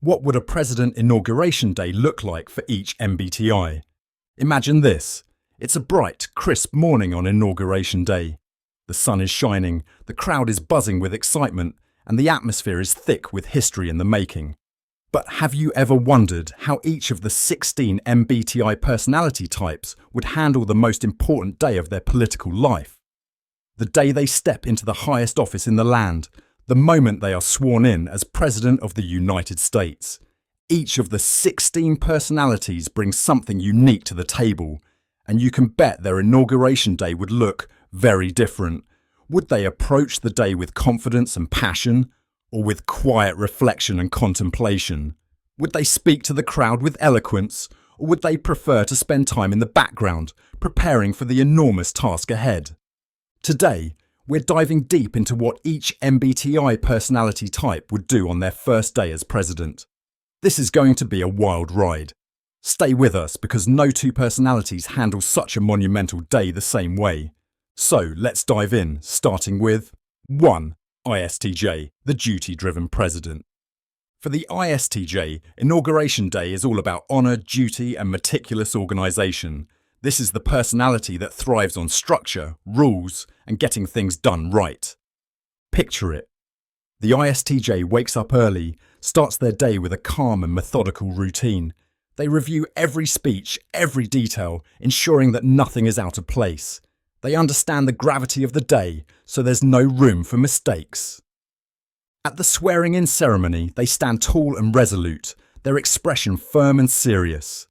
What would a president inauguration day look like for each MBTI? Imagine this. It's a bright, crisp morning on inauguration day. The sun is shining, the crowd is buzzing with excitement, and the atmosphere is thick with history in the making. But have you ever wondered how each of the 16 MBTI personality types would handle the most important day of their political life? The day they step into the highest office in the land, the moment they are sworn in as President of the United States. Each of the 16 personalities brings something unique to the table, and you can bet their inauguration day would look very different. Would they approach the day with confidence and passion, or with quiet reflection and contemplation? Would they speak to the crowd with eloquence, or would they prefer to spend time in the background, preparing for the enormous task ahead? Today, we're diving deep into what each MBTI personality type would do on their first day as president. This is going to be a wild ride. Stay with us because no two personalities handle such a monumental day the same way. So let's dive in, starting with 1. ISTJ, the duty-driven president. For the ISTJ, inauguration day is all about honour, duty and meticulous organisation. This is the personality that thrives on structure, rules, and getting things done right. Picture it. The ISTJ wakes up early, starts their day with a calm and methodical routine. They review every speech, every detail, ensuring that nothing is out of place. They understand the gravity of the day, so there's no room for mistakes. At the swearing-in ceremony, they stand tall and resolute, their expression firm and serious.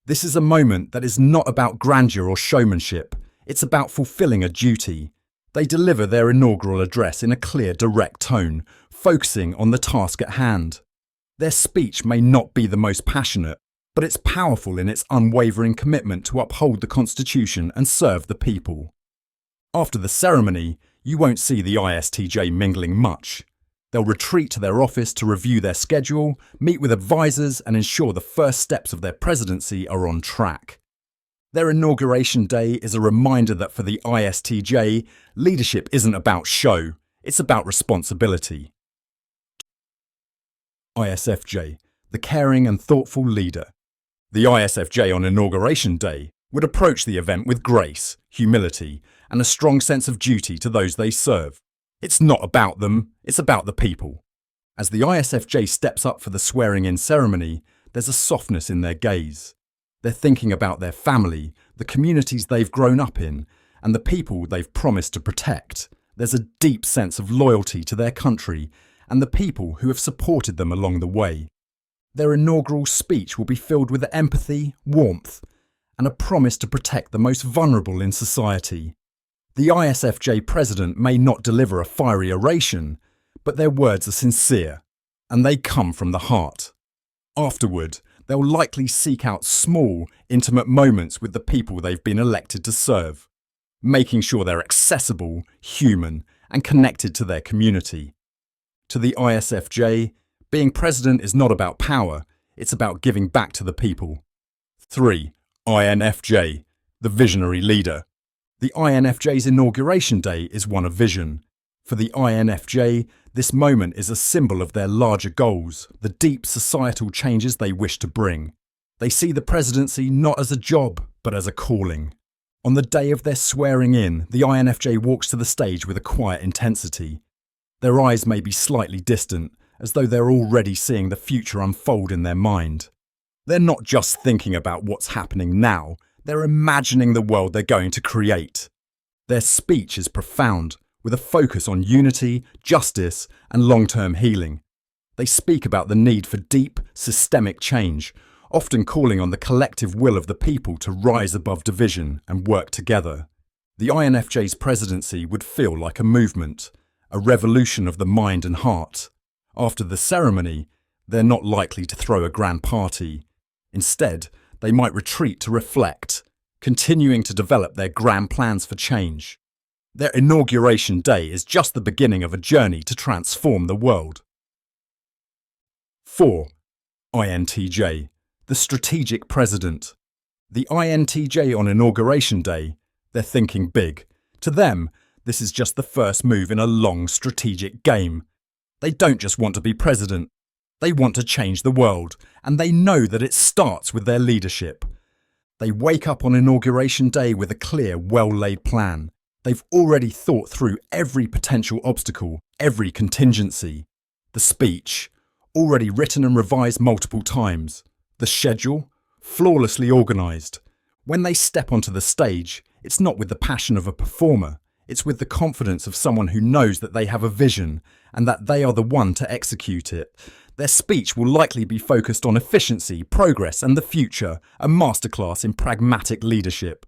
This is a moment that is not about grandeur or showmanship, it's about fulfilling a duty. They deliver their inaugural address in a clear, direct tone, focusing on the task at hand. Their speech may not be the most passionate, but it's powerful in its unwavering commitment to uphold the Constitution and serve the people. After the ceremony, you won't see the ISTJ mingling much. They'll retreat to their office to review their schedule, meet with advisors and ensure the first steps of their presidency are on track. Their inauguration day is a reminder that for the ISTJ, leadership isn't about show, it's about responsibility. ISFJ, the caring and thoughtful leader. The ISFJ on inauguration day would approach the event with grace, humility, and a strong sense of duty to those they serve. It's not about them, it's about the people. As the ISFJ steps up for the swearing-in ceremony, there's a softness in their gaze. They're thinking about their family, the communities they've grown up in, and the people they've promised to protect. There's a deep sense of loyalty to their country and the people who have supported them along the way. Their inaugural speech will be filled with empathy, warmth, and a promise to protect the most vulnerable in society. The ISFJ president may not deliver a fiery oration, but their words are sincere, and they come from the heart. Afterward, they'll likely seek out small, intimate moments with the people they've been elected to serve, making sure they're accessible, human, and connected to their community. To the ISFJ, being president is not about power, it's about giving back to the people. 3. INFJ, the visionary leader. The INFJ's inauguration day is one of vision. For the INFJ, this moment is a symbol of their larger goals, the deep societal changes they wish to bring. They see the presidency not as a job, but as a calling. On the day of their swearing in, the INFJ walks to the stage with a quiet intensity. Their eyes may be slightly distant, as though they're already seeing the future unfold in their mind. They're not just thinking about what's happening now, they're imagining the world they're going to create. Their speech is profound, with a focus on unity, justice, and long-term healing. They speak about the need for deep, systemic change, often calling on the collective will of the people to rise above division and work together. The INFJ's presidency would feel like a movement, a revolution of the mind and heart. After the ceremony, they're not likely to throw a grand party. Instead, they might retreat to reflect, continuing to develop their grand plans for change. Their inauguration day is just the beginning of a journey to transform the world. 4. INTJ, the strategic president. The INTJ on inauguration day, they're thinking big. To them, this is just the first move in a long strategic game. They don't just want to be president. They want to change the world, and they know that it starts with their leadership. They wake up on Inauguration Day with a clear, well-laid plan. They've already thought through every potential obstacle, every contingency. The speech, already written and revised multiple times. The schedule, flawlessly organised. When they step onto the stage, it's not with the passion of a performer. It's with the confidence of someone who knows that they have a vision and that they are the one to execute it. Their speech will likely be focused on efficiency, progress and the future, a masterclass in pragmatic leadership.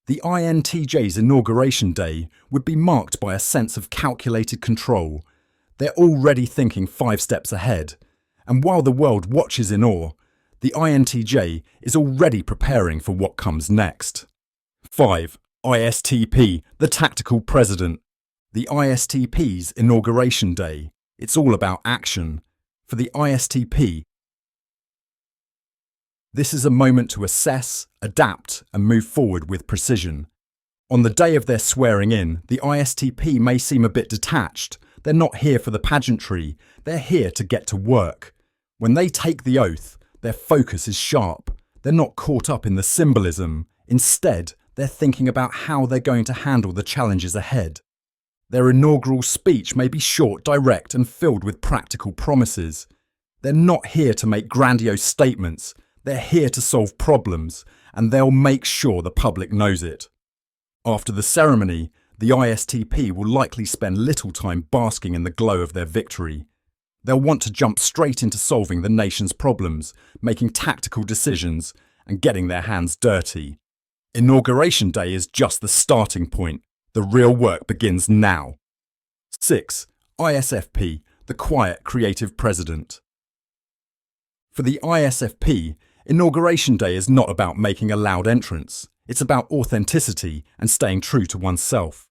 The INTJ's Inauguration Day would be marked by a sense of calculated control. They're already thinking 5 steps ahead. And while the world watches in awe, the INTJ is already preparing for what comes next. 5. ISTP, the Tactical President. The ISTP's Inauguration Day. It's all about action. For the ISTP, this is a moment to assess, adapt, and move forward with precision. On the day of their swearing in, the ISTP may seem a bit detached. They're not here for the pageantry, they're here to get to work. When they take the oath, their focus is sharp. They're not caught up in the symbolism. Instead, they're thinking about how they're going to handle the challenges ahead. Their inaugural speech may be short, direct, and filled with practical promises. They're not here to make grandiose statements. They're here to solve problems, and they'll make sure the public knows it. After the ceremony, the ISTP will likely spend little time basking in the glow of their victory. They'll want to jump straight into solving the nation's problems, making tactical decisions, and getting their hands dirty. Inauguration Day is just the starting point. The real work begins now. 6. ISFP, the Quiet Creative President. For the ISFP, Inauguration Day is not about making a loud entrance. It's about authenticity and staying true to oneself.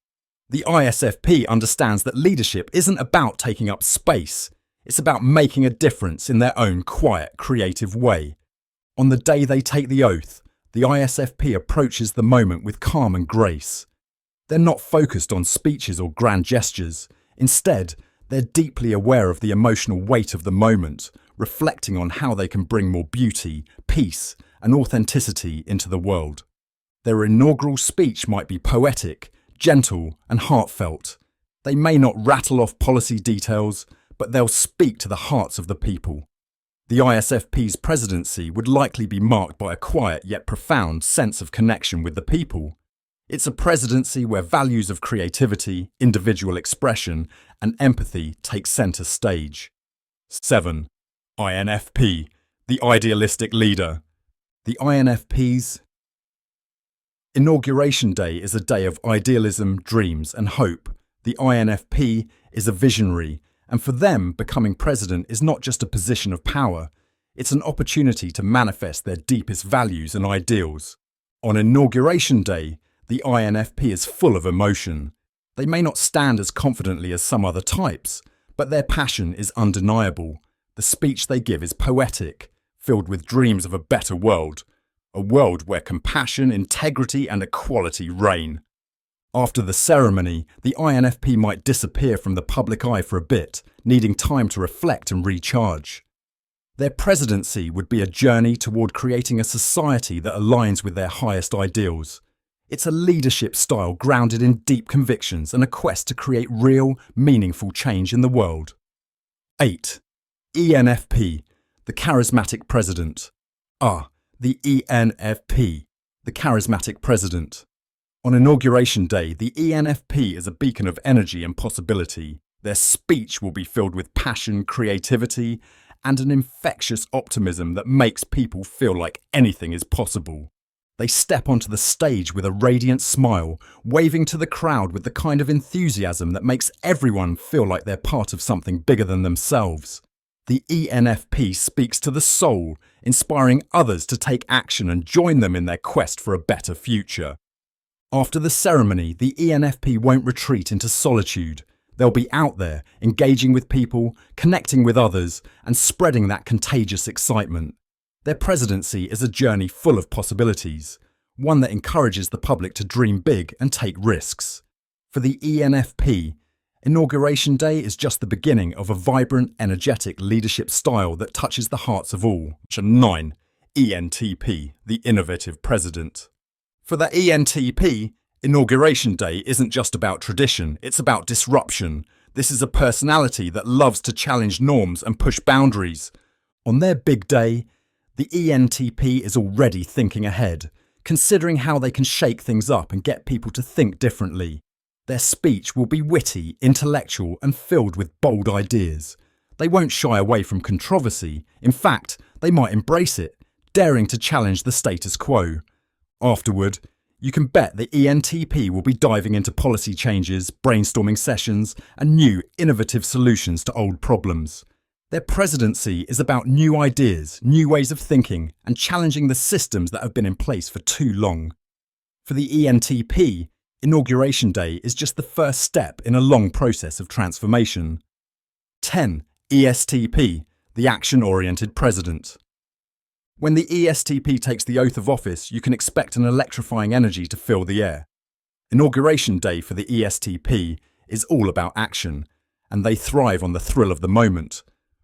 The ISFP understands that leadership isn't about taking up space. It's about making a difference in their own quiet, creative way. On the day they take the oath, the ISFP approaches the moment with calm and grace. They're not focused on speeches or grand gestures. Instead, they're deeply aware of the emotional weight of the moment, reflecting on how they can bring more beauty, peace, and authenticity into the world. Their inaugural speech might be poetic, gentle, and heartfelt. They may not rattle off policy details, but they'll speak to the hearts of the people. The ISFP's presidency would likely be marked by a quiet yet profound sense of connection with the people. It's a presidency where values of creativity, individual expression, and empathy take centre stage. 7. INFP, the Idealistic Leader. The INFP's Inauguration Day is a day of idealism, dreams, and hope. The INFP is a visionary, and for them, becoming president is not just a position of power. It's an opportunity to manifest their deepest values and ideals. On Inauguration Day, the INFP is full of emotion. They may not stand as confidently as some other types, but their passion is undeniable. The speech they give is poetic, filled with dreams of a better world, a world where compassion, integrity, and equality reign. After the ceremony, the INFP might disappear from the public eye for a bit, needing time to reflect and recharge. Their presidency would be a journey toward creating a society that aligns with their highest ideals. It's a leadership style grounded in deep convictions and a quest to create real, meaningful change in the world. 8. ENFP, the Charismatic President. The ENFP, the Charismatic President. On Inauguration Day, the ENFP is a beacon of energy and possibility. Their speech will be filled with passion, creativity, and an infectious optimism that makes people feel like anything is possible. They step onto the stage with a radiant smile, waving to the crowd with the kind of enthusiasm that makes everyone feel like they're part of something bigger than themselves. The ENFP speaks to the soul, inspiring others to take action and join them in their quest for a better future. After the ceremony, the ENFP won't retreat into solitude. They'll be out there, engaging with people, connecting with others, and spreading that contagious excitement. Their presidency is a journey full of possibilities, one that encourages the public to dream big and take risks. For the ENFP, Inauguration Day is just the beginning of a vibrant, energetic leadership style that touches the hearts of all. 9. ENTP, the innovative president. For the ENTP, Inauguration Day isn't just about tradition, it's about disruption. This is a personality that loves to challenge norms and push boundaries. On their big day, the ENTP is already thinking ahead, considering how they can shake things up and get people to think differently. Their speech will be witty, intellectual, and filled with bold ideas. They won't shy away from controversy. In fact, they might embrace it, daring to challenge the status quo. Afterward, you can bet the ENTP will be diving into policy changes, brainstorming sessions, and new, innovative solutions to old problems. Their presidency is about new ideas, new ways of thinking, and challenging the systems that have been in place for too long. For the ENTP, Inauguration Day is just the first step in a long process of transformation. 10. ESTP, the action-oriented president. When the ESTP takes the oath of office, you can expect an electrifying energy to fill the air. Inauguration Day for the ESTP is all about action, and they thrive on the thrill of the moment.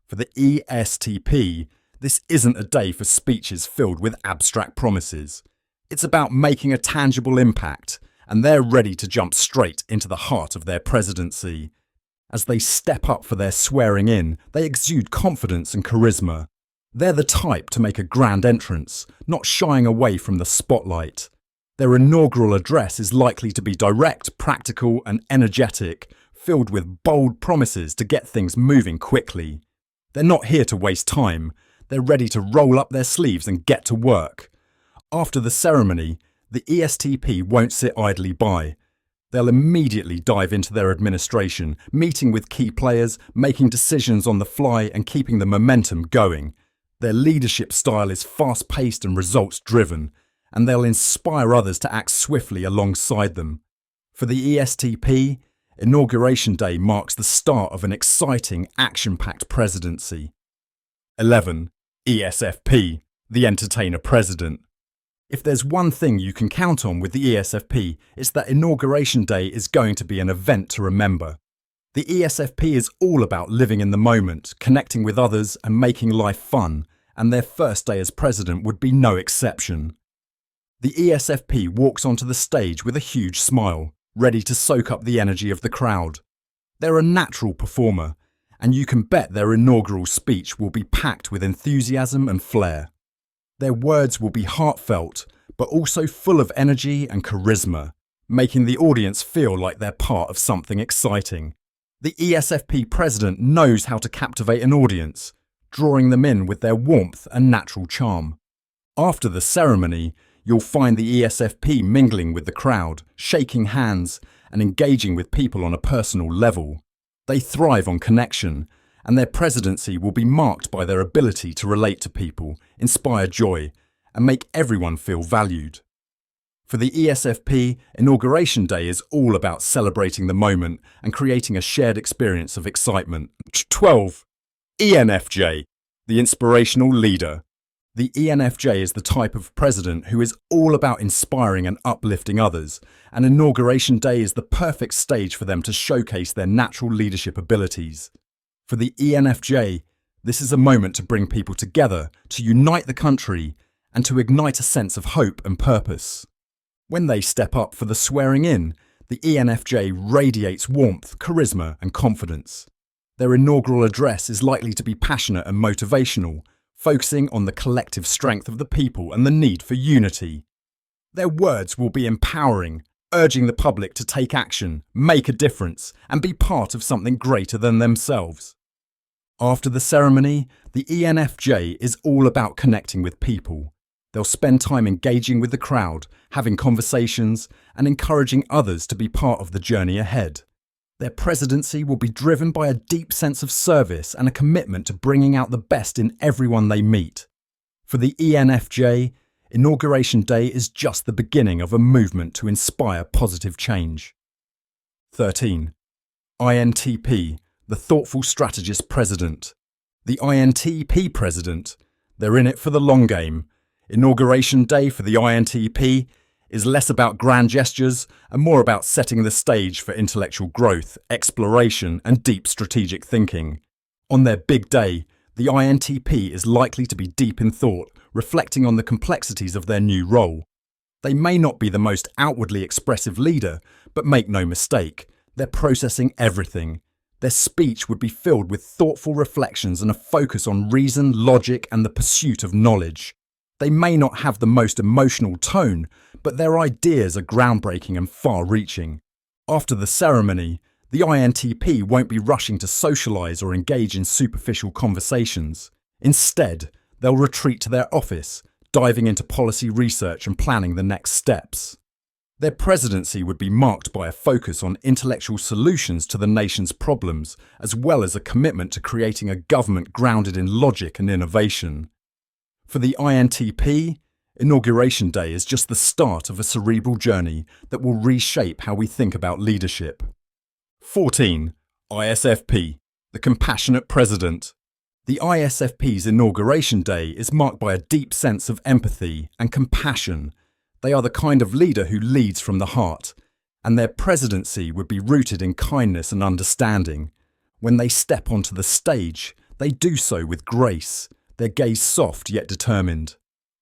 For the ESTP, this isn't a day for speeches filled with abstract promises. It's about making a tangible impact, and they're ready to jump straight into the heart of their presidency. As they step up for their swearing in, they exude confidence and charisma. They're the type to make a grand entrance, not shying away from the spotlight. Their inaugural address is likely to be direct, practical, and energetic, filled with bold promises to get things moving quickly. They're not here to waste time. They're ready to roll up their sleeves and get to work. After the ceremony, the ESTP won't sit idly by. They'll immediately dive into their administration, meeting with key players, making decisions on the fly, and keeping the momentum going. Their leadership style is fast-paced and results-driven, and they'll inspire others to act swiftly alongside them. For the ESTP, Inauguration Day marks the start of an exciting, action-packed presidency. 11. ESFP, the entertainer president. If there's one thing you can count on with the ESFP, it's that Inauguration Day is going to be an event to remember. The ESFP is all about living in the moment, connecting with others, and making life fun, and their first day as president would be no exception. The ESFP walks onto the stage with a huge smile, ready to soak up the energy of the crowd. They're a natural performer, and you can bet their inaugural speech will be packed with enthusiasm and flair. Their words will be heartfelt, but also full of energy and charisma, making the audience feel like they're part of something exciting. The ESFP president knows how to captivate an audience, drawing them in with their warmth and natural charm. After the ceremony, you'll find the ESFP mingling with the crowd, shaking hands, and engaging with people on a personal level. They thrive on connection, and their presidency will be marked by their ability to relate to people, inspire joy, and make everyone feel valued. For the ESFP, Inauguration Day is all about celebrating the moment and creating a shared experience of excitement. 12. ENFJ, the inspirational leader. The ENFJ is the type of president who is all about inspiring and uplifting others, and Inauguration Day is the perfect stage for them to showcase their natural leadership abilities. For the ENFJ, this is a moment to bring people together, to unite the country, and to ignite a sense of hope and purpose. When they step up for the swearing in, the ENFJ radiates warmth, charisma, and confidence. Their inaugural address is likely to be passionate and motivational, focusing on the collective strength of the people and the need for unity. Their words will be empowering, urging the public to take action, make a difference, and be part of something greater than themselves. After the ceremony, the ENFJ is all about connecting with people. They'll spend time engaging with the crowd, having conversations, and encouraging others to be part of the journey ahead. Their presidency will be driven by a deep sense of service and a commitment to bringing out the best in everyone they meet. For the ENFJ, Inauguration Day is just the beginning of a movement to inspire positive change. 13. INTP, the thoughtful strategist president. The INTP president, they're in it for the long game. Inauguration Day for the INTP is less about grand gestures and more about setting the stage for intellectual growth, exploration, and deep strategic thinking. On their big day, the INTP is likely to be deep in thought, reflecting on the complexities of their new role. They may not be the most outwardly expressive leader, but make no mistake, they're processing everything. Their speech would be filled with thoughtful reflections and a focus on reason, logic, and the pursuit of knowledge. They may not have the most emotional tone, but their ideas are groundbreaking and far-reaching. After the ceremony, the INTP won't be rushing to socialise or engage in superficial conversations. Instead, they'll retreat to their office, diving into policy research and planning the next steps. Their presidency would be marked by a focus on intellectual solutions to the nation's problems, as well as a commitment to creating a government grounded in logic and innovation. For the INTP, Inauguration Day is just the start of a cerebral journey that will reshape how we think about leadership. 14. ISFP, the Compassionate President. The ISFP's Inauguration Day is marked by a deep sense of empathy and compassion. They are the kind of leader who leads from the heart, and their presidency would be rooted in kindness and understanding. When they step onto the stage, they do so with grace, their gaze soft yet determined.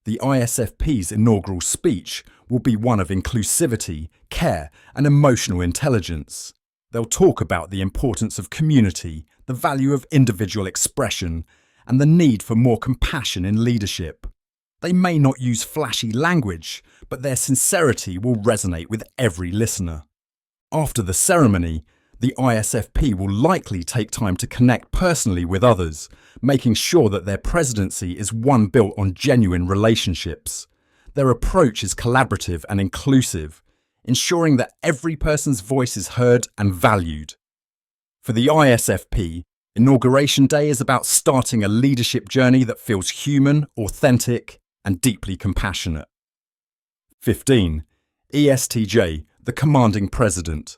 The ISFP's inaugural speech will be one of inclusivity, care, and emotional intelligence. They'll talk about the importance of community, the value of individual expression, and the need for more compassion in leadership. They may not use flashy language, but their sincerity will resonate with every listener. After the ceremony, the ISFP will likely take time to connect personally with others, making sure that their presidency is one built on genuine relationships. Their approach is collaborative and inclusive, ensuring that every person's voice is heard and valued. For the ISFP, Inauguration Day is about starting a leadership journey that feels human, authentic, and deeply compassionate. 15. ESTJ, the Commanding President.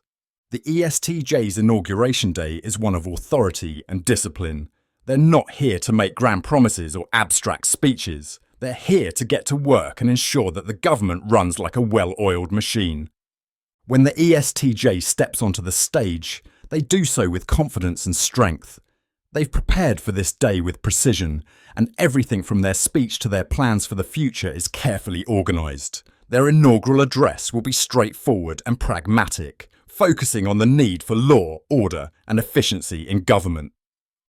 The ESTJ's Inauguration Day is one of authority and discipline. They're not here to make grand promises or abstract speeches. They're here to get to work and ensure that the government runs like a well-oiled machine. When the ESTJ steps onto the stage, they do so with confidence and strength. They've prepared for this day with precision, and everything from their speech to their plans for the future is carefully organised. Their inaugural address will be straightforward and pragmatic, focusing on the need for law, order, and efficiency in government.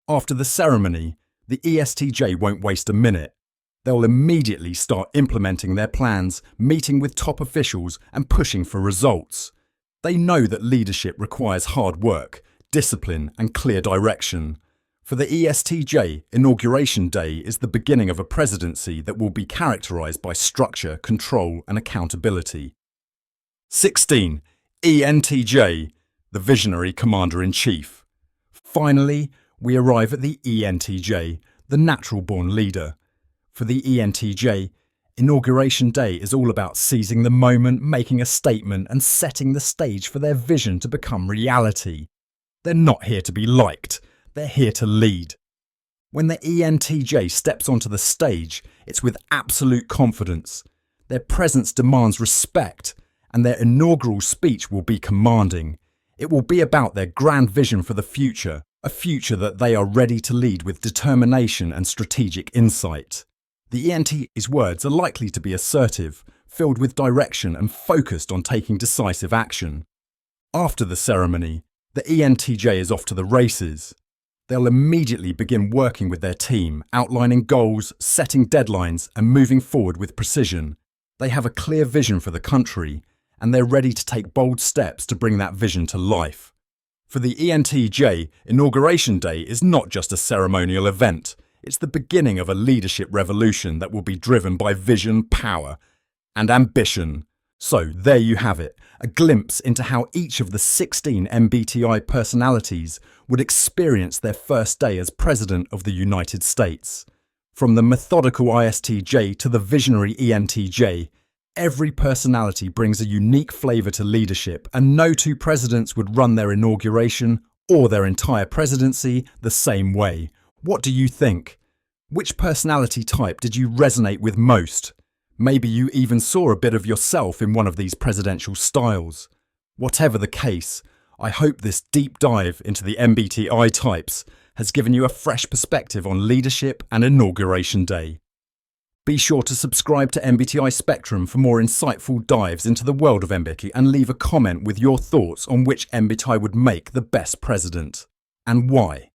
After the ceremony, the ESTJ won't waste a minute. They'll immediately start implementing their plans, meeting with top officials, and pushing for results. They know that leadership requires hard work, discipline, and clear direction. For the ESTJ, Inauguration Day is the beginning of a presidency that will be characterised by structure, control, and accountability. 16. ENTJ, the Visionary Commander-in-Chief. Finally, we arrive at the ENTJ, the natural-born leader. For the ENTJ, Inauguration Day is all about seizing the moment, making a statement, and setting the stage for their vision to become reality. They're not here to be liked, they're here to lead. When the ENTJ steps onto the stage, it's with absolute confidence. Their presence demands respect, and their inaugural speech will be commanding. It will be about their grand vision for the future, a future that they are ready to lead with determination and strategic insight. The ENTJ's words are likely to be assertive, filled with direction and focused on taking decisive action. After the ceremony, the ENTJ is off to the races. They'll immediately begin working with their team, outlining goals, setting deadlines, and moving forward with precision. They have a clear vision for the country, and they're ready to take bold steps to bring that vision to life. For the ENTJ, Inauguration Day is not just a ceremonial event. It's the beginning of a leadership revolution that will be driven by vision, power, and ambition. So there you have it, a glimpse into how each of the 16 MBTI personalities would experience their first day as President of the United States. From the methodical ISTJ to the visionary ENTJ, every personality brings a unique flavour to leadership, and no two presidents would run their inauguration or their entire presidency the same way. What do you think? Which personality type did you resonate with most? Maybe you even saw a bit of yourself in one of these presidential styles. Whatever the case, I hope this deep dive into the MBTI types has given you a fresh perspective on leadership and Inauguration Day. Be sure to subscribe to MBTI Spectrum for more insightful dives into the world of MBTI and leave a comment with your thoughts on which MBTI would make the best president and why.